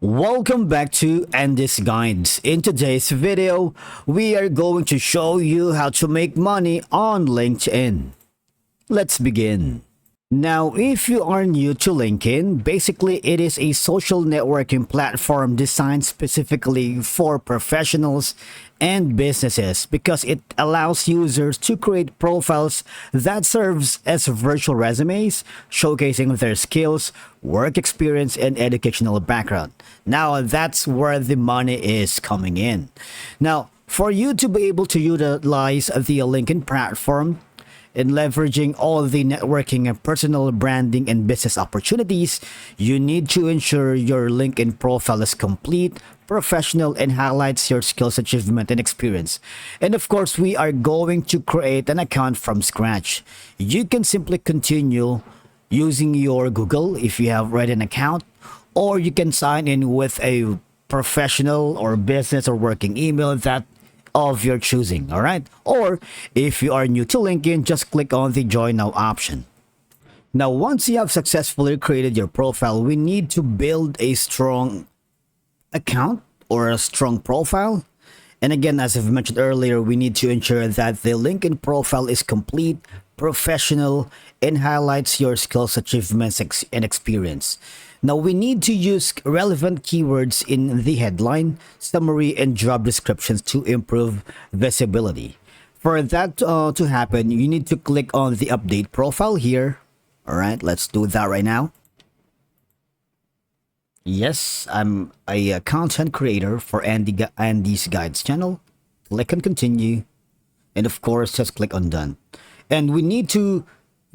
Welcome back to Andy's Guides. In today's video, we are going to show you how to make money on LinkedIn. Let's begin. Now, if you are new to LinkedIn, basically it is a social networking platform designed specifically for professionals and businesses because it allows users to create profiles that serves as virtual resumes, showcasing their skills, work experience, and educational background. Now, that's where the money is coming in. Now, for you to be able to utilize the LinkedIn platform, in leveraging all the networking and personal branding and business opportunities, you need to ensure your LinkedIn profile is complete, professional, and highlights your skills, achievement, and experience. And of course, we are going to create an account from scratch. You can simply continue using your Google if you have already an account, or you can sign in with a professional or business or working email that of your choosing, all right? Or if you are new to LinkedIn, just click on the Join Now option. Now, once you have successfully created your profile, we need to build a strong account or a strong profile. And again, as I've mentioned earlier, we need to ensure that the LinkedIn profile is complete, professional, and highlights your skills, achievements, and experience. Now, we need to use relevant keywords in the headline, summary, and job descriptions to improve visibility. For that to happen, you need to click on the update profile here. All right, let's do that right now. Yes, I'm a content creator for Andy's Guides channel. Click on continue. And of course, just click on done. And we need to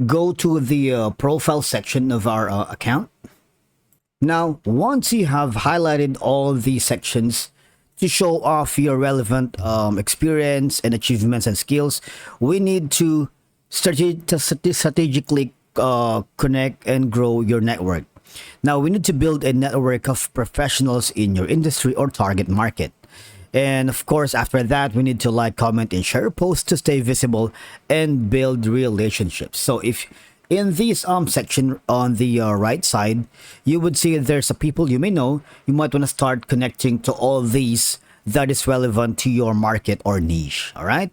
go to the profile section of our account. Now, once you have highlighted all the sections to show off your relevant experience and achievements and skills, we need to strategically connect and grow your network. Now, we need to build a network of professionals in your industry or target market. And of course, after that, we need to like, comment, and share posts to stay visible and build relationships. So if in this section on the right side, you would see there's a people you may know. You might want to start connecting to all these that is relevant to your market or niche. All right.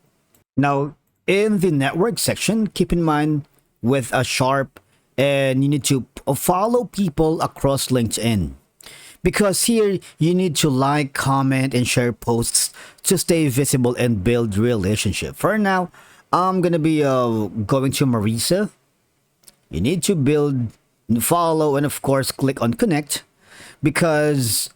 Now, in the network section, keep in mind with a sharp, and you need to follow people across LinkedIn, because here you need to like, comment, and share posts to stay visible and build relationship. For now, I'm gonna be going to Marisa. You need to build, follow, and of course click on connect, because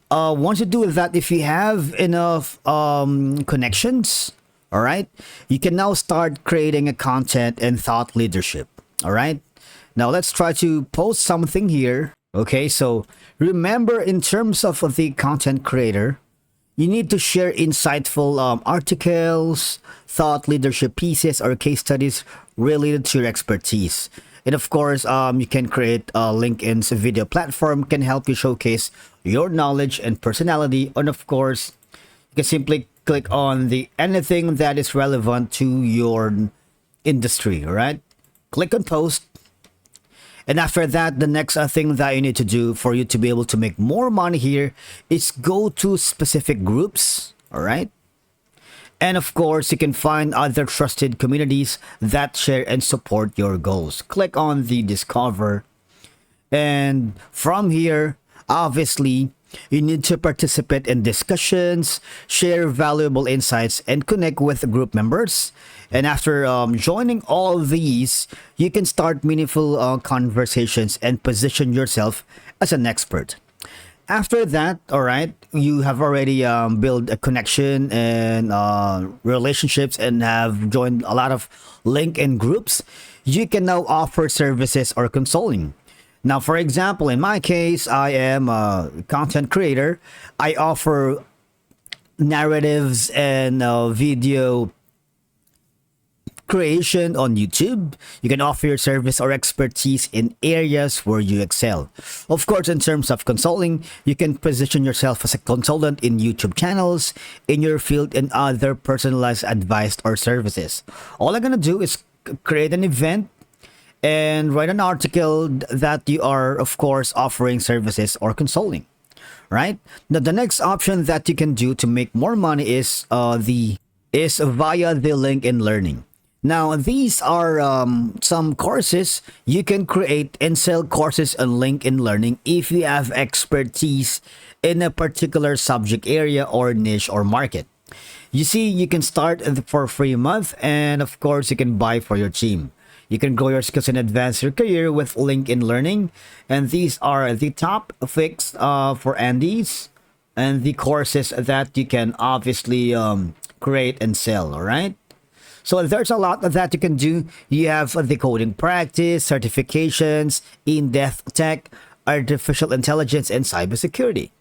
once you do that, if you have enough connections, all right, you can now start creating a content and thought leadership. All right, now let's try to post something here. Okay, so remember, in terms of the content creator, you need to share insightful articles, thought leadership pieces, or case studies related to your expertise. And of course, you can create LinkedIn's video platform can help you showcase your knowledge and personality. And of course, you can simply click on the anything that is relevant to your industry. All right, click on post. And after that, the next thing that you need to do for you to be able to make more money here is go to specific groups. All right. And of course, you can find other trusted communities that share and support your goals. Click on the discover. And from here, obviously, you need to participate in discussions, share valuable insights, and connect with group members. And after joining all these, you can start meaningful conversations and position yourself as an expert. After that, all right, you have already built a connection and relationships and have joined a lot of LinkedIn groups. You can now offer services or consulting. Now, for example, in my case, I am a content creator. I offer narratives and video creation on YouTube. You can offer your service or expertise in areas where you excel. Of course, in terms of consulting, you can position yourself as a consultant in YouTube channels, in your field, and other personalized advice or services. All I'm gonna do is create an event and write an article that you are, of course, offering services or consulting. right? Now, the next option that you can do to make more money is via the LinkedIn Learning. Now, these are some courses you can create and sell courses on LinkedIn Learning if you have expertise in a particular subject area or niche or market. You see, you can start for free month, and of course, you can buy for your team. You can grow your skills and advance your career with LinkedIn Learning. And these are the top picks for Andes and the courses that you can obviously create and sell, all right? So there's a lot that you can do. You have the coding practice, certifications, in-depth tech, artificial intelligence, and cybersecurity.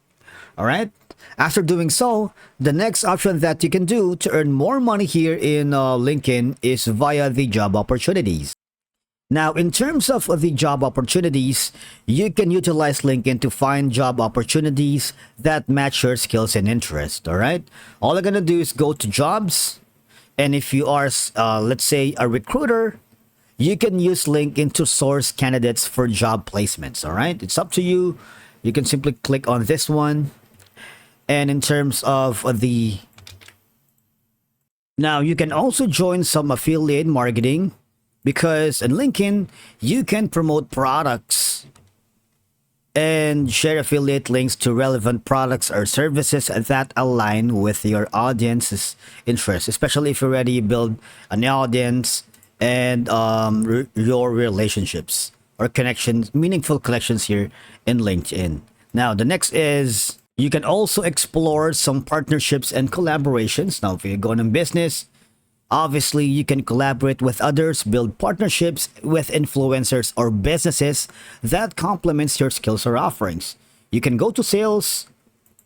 All right. After doing so, the next option that you can do to earn more money here in LinkedIn is via the job opportunities. Now, in terms of the job opportunities, you can utilize LinkedIn to find job opportunities that match your skills and interests. All right. All you're going to do is go to jobs. And if you are, let's say, a recruiter, you can use LinkedIn to source candidates for job placements. All right. It's up to you. You can simply click on this one. And in terms of now you can also join some affiliate marketing, because in LinkedIn, you can promote products and share affiliate links to relevant products or services that align with your audience's interests, especially if you already build an audience and your relationships or connections, meaningful connections here in LinkedIn. Now, the next is you can also explore some partnerships and collaborations. Now, if you're going in business, obviously you can collaborate with others, build partnerships with influencers or businesses that complements your skills or offerings. You can go to sales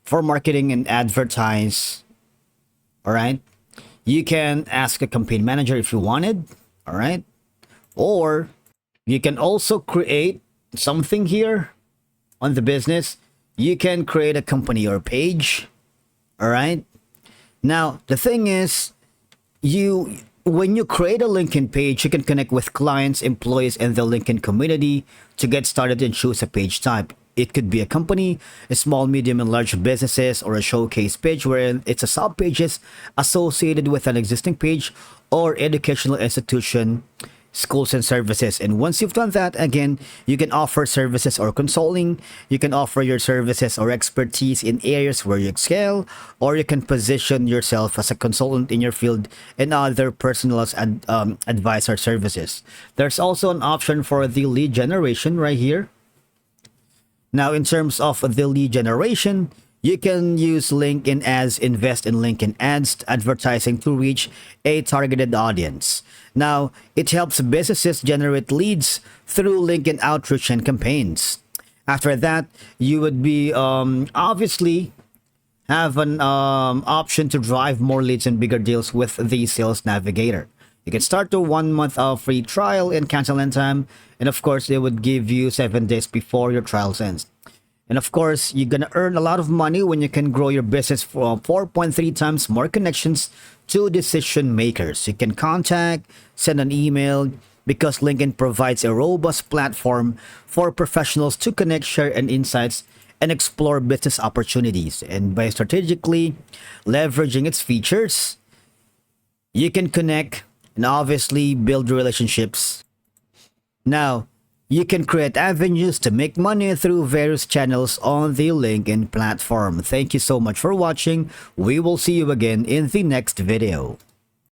for marketing and advertise. All right. You can ask a campaign manager if you wanted. All right. Or you can also create something here on the business. You can create a company or page. All right. Now, the thing is, when you create a LinkedIn page, you can connect with clients, employees, and the LinkedIn community to get started and choose a page type. It could be a company, a small, medium, and large businesses, or a showcase page where it's a sub pages associated with an existing page, or educational institution, schools and services. And once you've done that, again, you can offer services or consulting. You can offer your services or expertise in areas where you excel, or you can position yourself as a consultant in your field and other personalized advice or services. There's also an option for the lead generation right here. Now, in terms of the lead generation, you can use LinkedIn ads, invest in LinkedIn ads advertising to reach a targeted audience. Now, it helps businesses generate leads through LinkedIn outreach and campaigns. After that, you would be obviously have an option to drive more leads and bigger deals with the Sales Navigator. You can start the 1 month of free trial and cancel anytime. And of course, they would give you 7 days before your trial ends. And of course, you're going to earn a lot of money when you can grow your business for 4.3 times more connections to decision makers. You can contact, send an email, because LinkedIn provides a robust platform for professionals to connect, share, and insights and explore business opportunities. And by strategically leveraging its features, you can connect and obviously build relationships. Now, you can create avenues to make money through various channels on the LinkedIn platform. Thank you so much for watching. We will see you again in the next video.